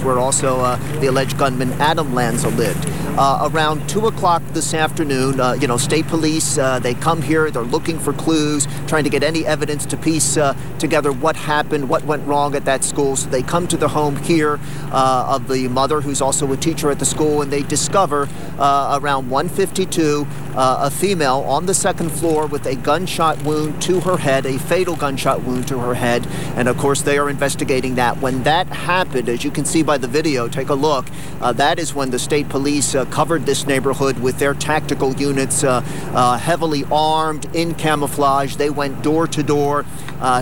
where also the alleged gunman Adam Lanza lived. Around 2 o'clock this afternoon, state police, they come here, they're looking for clues, trying to get any evidence to piece together what happened, what went wrong at that school. So they come to the home here of the mother, who's also a teacher at the school, and they discover around 1:52 a female on the second floor with a gunshot wound to her head, a fatal gunshot wound to her head. And of course, they are investigating that. When that happened, as you can see by the video, take a look, that is when the state police covered this neighborhood with their tactical units, heavily armed, in camouflage. They went door to door,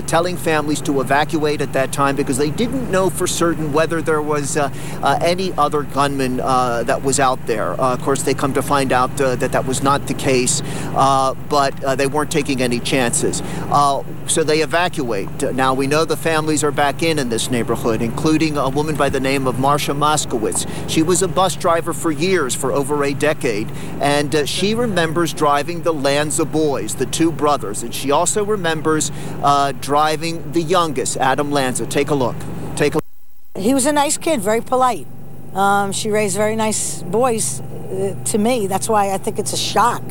telling families to evacuate at that time because they didn't know for certain whether there was any other gunman that was out there. Of course, they come to find out that was not the case, but they weren't taking any chances. So they evacuate. Now, we know the families are back in this neighborhood, including a woman by the name of Marsha Moskowitz. She was a bus driver for years, for over a decade, and she remembers driving the Lanza boys, the two brothers, and she also remembers driving the youngest, Adam Lanza. Take a look. He was a nice kid, very polite. She raised very nice boys to me. That's why I think it's a shock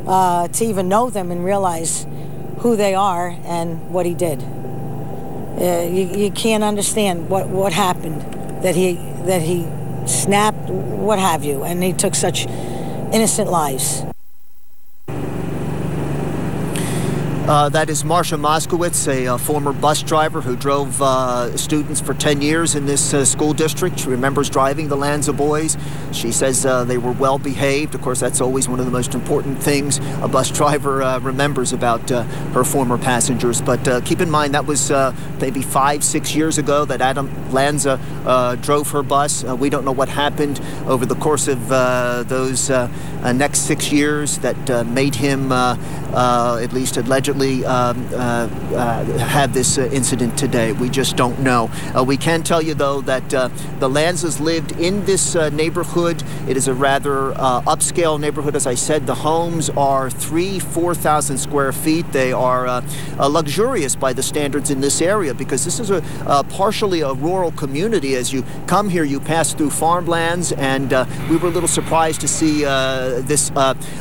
to even know them and realize who they are and what he did. You can't understand what happened, that he snapped, what have you, and he took such innocent lives. That is Marsha Moskowitz, a former bus driver who drove students for 10 years in this school district. She remembers driving the Lanza boys. She says they were well behaved. Of course, that's always one of the most important things a bus driver remembers about her former passengers. But keep in mind, that was maybe 5-6 years ago that Adam Lanza drove her bus. We don't know what happened over the course of those next 6 years that made him, at least allegedly, had this incident today. We just don't know. We can tell you, though, that the Lanzas lived in this neighborhood. It is a rather upscale neighborhood. As I said, the homes are 4,000 square feet. They are luxurious by the standards in this area because this is partially a rural community. As you come here, you pass through farmlands, and we were a little surprised to see this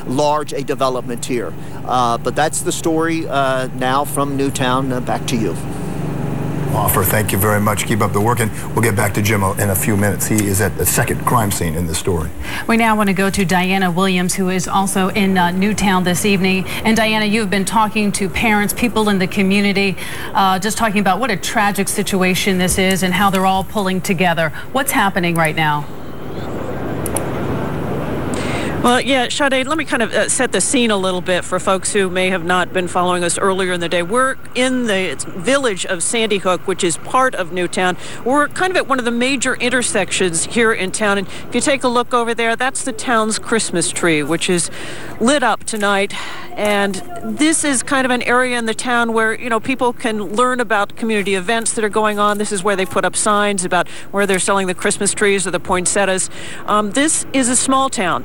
large a development here. But that's the story now from Newtown. Back to you. Hoffer, thank you very much. Keep up the work, and we'll get back to Jim in a few minutes. He is at the second crime scene in the story. We now want to go to Diana Williams, who is also in Newtown this evening. And Diana, you've been talking to parents, people in the community, just talking about what a tragic situation this is and how they're all pulling together. What's happening right now? Well, yeah, Sade, let me kind of set the scene a little bit for folks who may have not been following us earlier in the day. We're in the village of Sandy Hook, which is part of Newtown. We're kind of at one of the major intersections here in town. And if you take a look over there, that's the town's Christmas tree, which is lit up tonight. And this is kind of an area in the town where, you know, people can learn about community events that are going on. This is where they put up signs about where they're selling the Christmas trees or the poinsettias. This is a small town.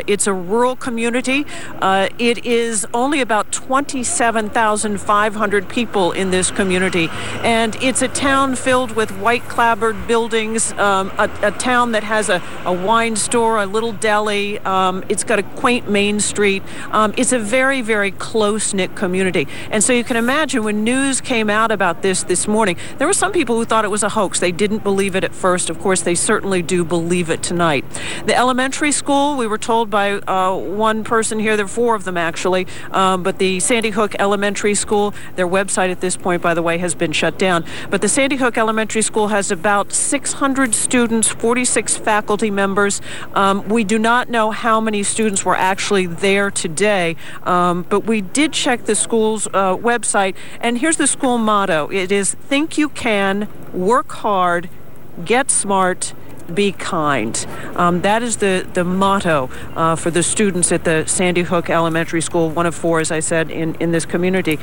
It's a rural community. It is only about 27,500 people in this community. And it's a town filled with white clapboard buildings, a town that has a wine store, a little deli. It's got a quaint main street. It's a very, very close-knit community. And so you can imagine when news came out about this morning, there were some people who thought it was a hoax. They didn't believe it at first. Of course, they certainly do believe it tonight. The elementary school, we were told by one person here, there are 4 of them actually, but the Sandy Hook Elementary School, their website at this point, by the way, has been shut down. But the Sandy Hook Elementary School has about 600 students, 46 faculty members. We do not know how many students were actually there today, but we did check the school's website, and here's the school motto. It is, think you can, work hard, get smart, be kind. That is the motto for the students at the Sandy Hook Elementary School, one of 4, as I said, in this community.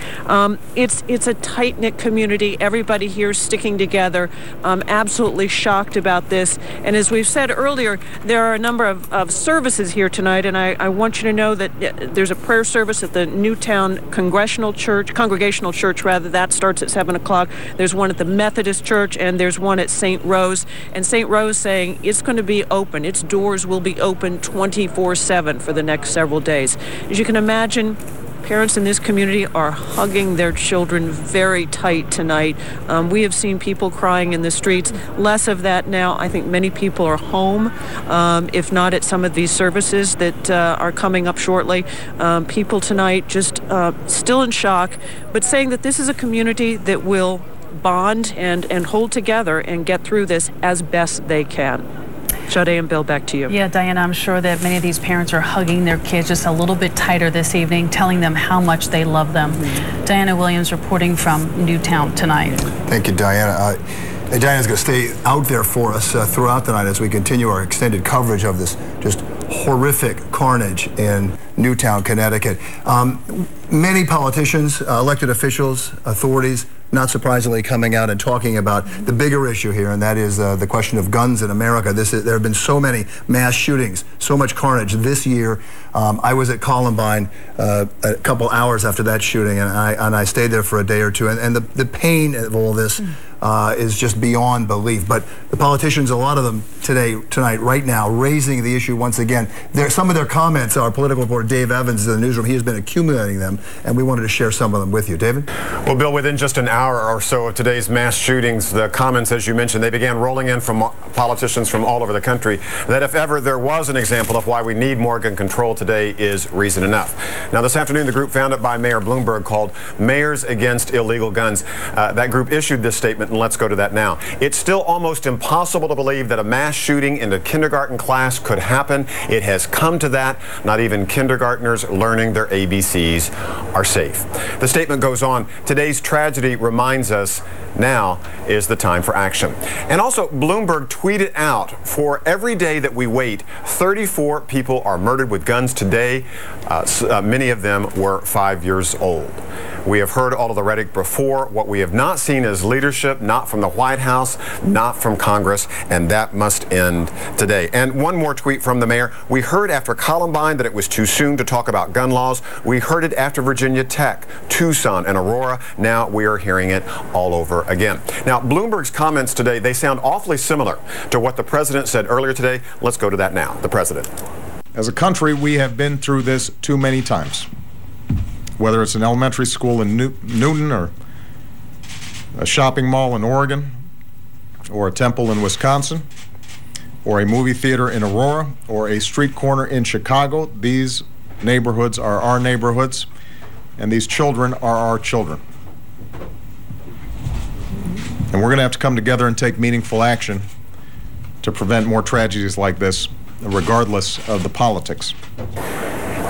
It's a tight-knit community. Everybody here is sticking together. Absolutely shocked about this. And as we've said earlier, there are a number of services here tonight, and I want you to know that there's a prayer service at the Newtown Congregational Church, that starts at 7 o'clock. There's one at the Methodist Church, and there's one at St. Rose. And St. Rose saying it's going to be open. Its doors will be open 24/7 for the next several days. As you can imagine, parents in this community are hugging their children very tight tonight. We have seen people crying in the streets. Less of that now. I think many people are home, if not at some of these services that are coming up shortly. People tonight just still in shock, but saying that this is a community that will bond and hold together and get through this as best they can. Sade and Bill, back to you. Yeah, Diana, I'm sure that many of these parents are hugging their kids just a little bit tighter this evening, telling them how much they love them. Diana Williams reporting from Newtown tonight. Thank you, Diana. Diana's going to stay out there for us throughout the night as we continue our extended coverage of this just horrific carnage in Newtown, Connecticut. Many politicians, elected officials, authorities, not surprisingly, coming out and talking about the bigger issue here, and that is the question of guns in America. There have been so many mass shootings, so much carnage this year. I was at Columbine a couple hours after that shooting, and I stayed there for a day or two, and the pain of all this is just beyond belief. But the politicians, a lot of them tonight, right now, raising the issue once again. Some of their comments, our political reporter Dave Evans is in the newsroom. He has been accumulating them, and we wanted to share some of them with you. David? Well, Bill, within just an hour or so of today's mass shootings, the comments, as you mentioned, they began rolling in from politicians from all over the country that if ever there was an example of why we need more gun control, today is reason enough. Now, this afternoon, the group founded by Mayor Bloomberg called Mayors Against Illegal Guns. That group issued this statement, and let's go to that now. It's still almost impossible to believe that a mass shooting in a kindergarten class could happen. It has come to that. Not even kindergartners learning their ABCs are safe. The statement goes on, today's tragedy reminds us now is the time for action. And also, Bloomberg tweeted out, for every day that we wait, 34 people are murdered with guns today. Many of them were 5 years old. We have heard all of the rhetoric before. What we have not seen is leadership, not from the White House, not from Congress, and that must end today. And one more tweet from the mayor. We heard after Columbine that it was too soon to talk about gun laws. We heard it after Virginia Tech, Tucson, and Aurora. Now we are hearing it all over again. Now, Bloomberg's comments today, they sound awfully similar to what the president said earlier today. Let's go to that now. The president. As a country, we have been through this too many times. Whether it's an elementary school in Newton or a shopping mall in Oregon or a temple in Wisconsin or a movie theater in Aurora or a street corner in Chicago, these neighborhoods are our neighborhoods and these children are our children. And we're going to have to come together and take meaningful action to prevent more tragedies like this, regardless of the politics.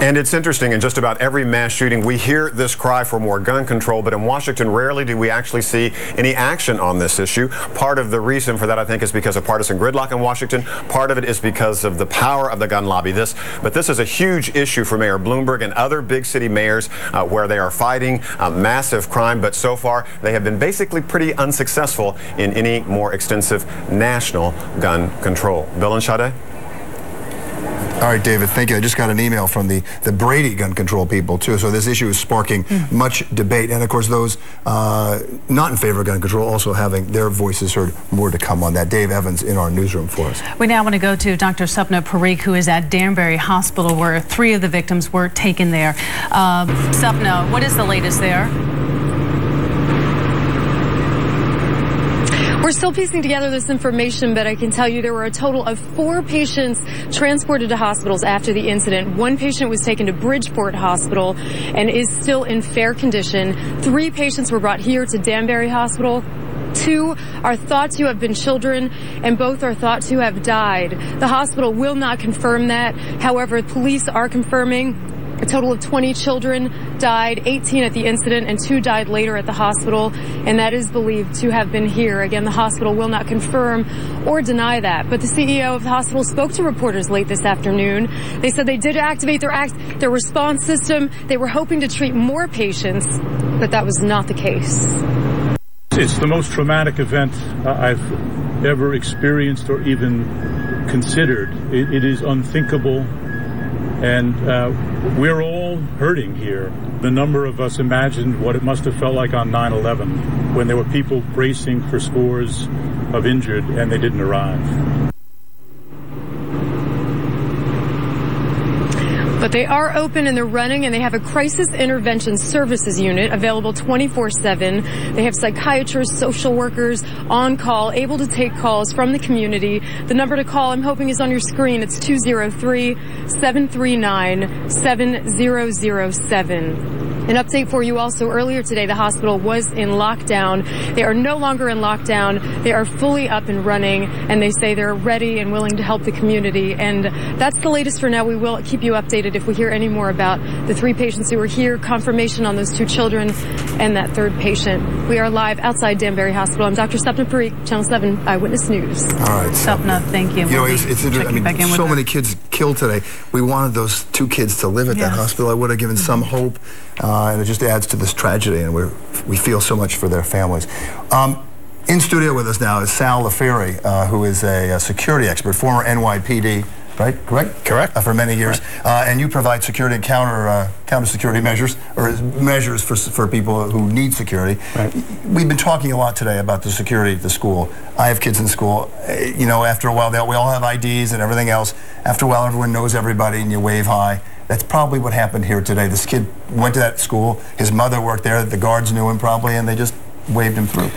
And it's interesting, in just about every mass shooting, we hear this cry for more gun control, but in Washington, rarely do we actually see any action on this issue. Part of the reason for that, I think, is because of partisan gridlock in Washington. Part of it is because of the power of the gun lobby. But this is a huge issue for Mayor Bloomberg and other big city mayors where they are fighting massive crime, but so far they have been basically pretty unsuccessful in any more extensive national gun control. Bill and Sade? All right, David, thank you. I just got an email from the Brady gun control people, too. So this issue is sparking much debate. And, of course, those not in favor of gun control also having their voices heard. More to come on that. Dave Evans in our newsroom for us. We now want to go to Dr. Sapna Parikh, who is at Danbury Hospital, where 3 of the victims were taken there. Sapna, what is the latest there? We're still piecing together this information, but I can tell you there were a total of 4 patients transported to hospitals after the incident. 1 patient was taken to Bridgeport Hospital and is still in fair condition. 3 patients were brought here to Danbury Hospital. 2 are thought to have been children, and both are thought to have died. The hospital will not confirm that. However, police are confirming A total of 20 children died, 18 at the incident, and 2 died later at the hospital, and that is believed to have been here. Again, the hospital will not confirm or deny that, but the CEO of the hospital spoke to reporters late this afternoon. They said they did activate their response system. They were hoping to treat more patients, but that was not the case. It's the most traumatic event I've ever experienced or even considered. It is unthinkable, and we're all hurting here. The number of us imagined what it must have felt like on 9/11 when there were people bracing for scores of injured and they didn't arrive. But they are open and they're running, and they have a crisis intervention services unit available 24/7. They have psychiatrists, social workers on call, able to take calls from the community. The number to call, I'm hoping, is on your screen. It's 203-739-7007. An update for you also earlier today, the hospital was in lockdown. They are no longer in lockdown. They are fully up and running, and they say they're ready and willing to help the community. And that's the latest for now. We will keep you updated if we hear any more about the 3 patients who were here, confirmation on those 2 children, and that 3rd patient. We are live outside Danbury Hospital. I'm Dr. Sapna Parikh, Channel 7 Eyewitness News. All right, Sapna, thank you. You know, it's interesting. I mean, so many kids killed today. We wanted those 2 kids to live at that hospital. I would have given some hope, and it just adds to this tragedy, and we feel so much for their families. In studio with us now is Sal LaFerri, who is a security expert, former NYPD, right? Correct. For many years, and you provide security and counter security measures, or measures for people who need security. Right. We've been talking a lot today about the security at the school. I have kids in school. You know, after a while, we all have IDs and everything else. After a while, everyone knows everybody, and you wave hi. That's probably what happened here today. This kid went to that school. His mother worked there. The guards knew him probably, and they just waved him through.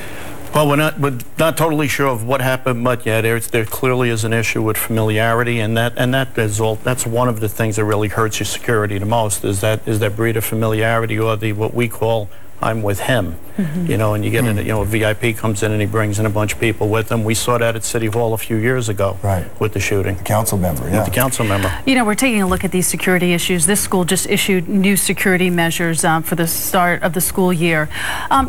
Well, we're not totally sure of what happened, but yeah, there clearly is an issue with familiarity, and that's one of the things that really hurts your security the most, is that breed of familiarity, or what we call I'm with him. You know, and you get a VIP comes in and he brings in a bunch of people with him. We saw that at City Hall a few years ago with the shooting. The council member, With the council member. You know, we're taking a look at these security issues. This school just issued new security measures for the start of the school year.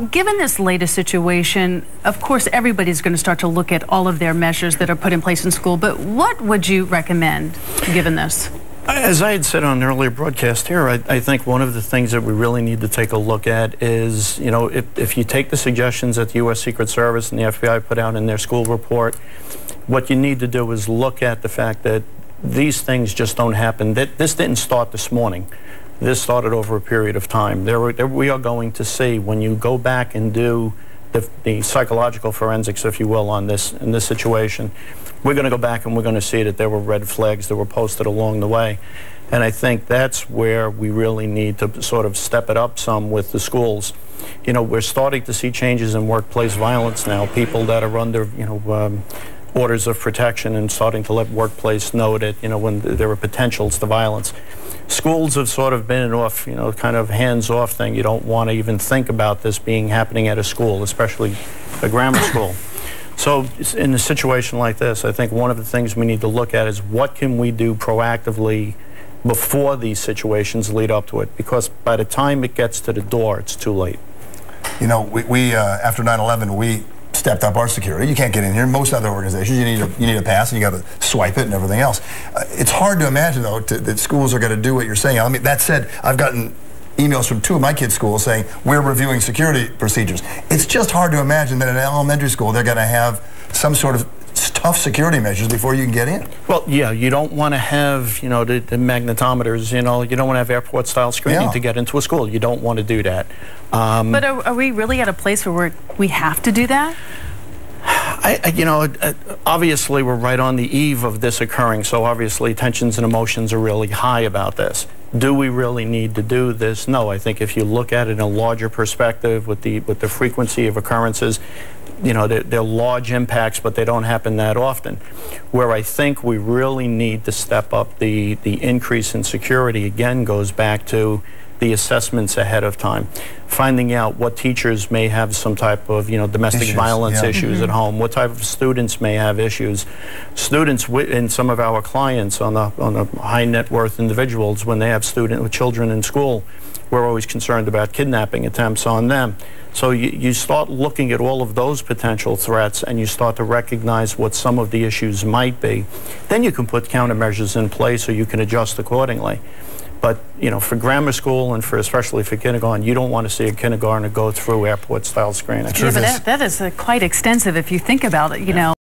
Given this latest situation, of course, everybody's going to start to look at all of their measures that are put in place in school, but what would you recommend given this? As I had said on an earlier broadcast here, I think one of the things that we really need to take a look at is, you know, if you take the suggestions that the U.S. Secret Service and the FBI put out in their school report, what you need to do is look at the fact that these things just don't happen. This didn't start this morning. This started over a period of time. We are going to see, when you go back and do the psychological forensics, if you will, on this, in this situation, we're going to go back and we're going to see that there were red flags that were posted along the way. And I think that's where we really need to sort of step it up some with the schools. You know, we're starting to see changes in workplace violence now. People that are under, you know, orders of protection, and starting to let workplace know that, you know, when there are potentials to violence. Schools have sort of been off, you know, kind of hands-off thing. You don't want to even think about this happening at a school, especially a grammar school. So in a situation like this, I think one of the things we need to look at is what can we do proactively before these situations lead up to it, because by the time it gets to the door, it's too late. You know, we after 9/11, we stepped up our security. You can't get in here. Most other organizations, you need a pass, and you got to swipe it and everything else. It's hard to imagine, though, that schools are going to do what you're saying. I mean, that said, I've gotten emails from 2 of my kids' schools saying, we're reviewing security procedures. It's just hard to imagine that at an elementary school, they're going to have some sort of tough security measures before you can get in. Well, yeah, you don't want to have, you know, the magnetometers, you know, you don't want to have airport-style screening to get into a school. You don't want to do that. But are we really at a place where we have to do that? You know, obviously we're right on the eve of this occurring, so obviously tensions and emotions are really high about this. Do we really need to do this? No, I think if you look at it in a larger perspective with the frequency of occurrences, you know, they're large impacts, but they don't happen that often. Where I think we really need to step up the increase in security, again, goes back to the assessments ahead of time, finding out what teachers may have some type of, domestic violence issues at home, what type of students may have issues. Students in some of our clients on the high net worth individuals, when they have children in school, we're always concerned about kidnapping attempts on them. So you start looking at all of those potential threats, and you start to recognize what some of the issues might be. Then you can put countermeasures in place, or you can adjust accordingly. But, for grammar school and especially for kindergarten, you don't want to see a kindergartner go through airport-style screening. Yeah, but that is quite extensive if you think about it,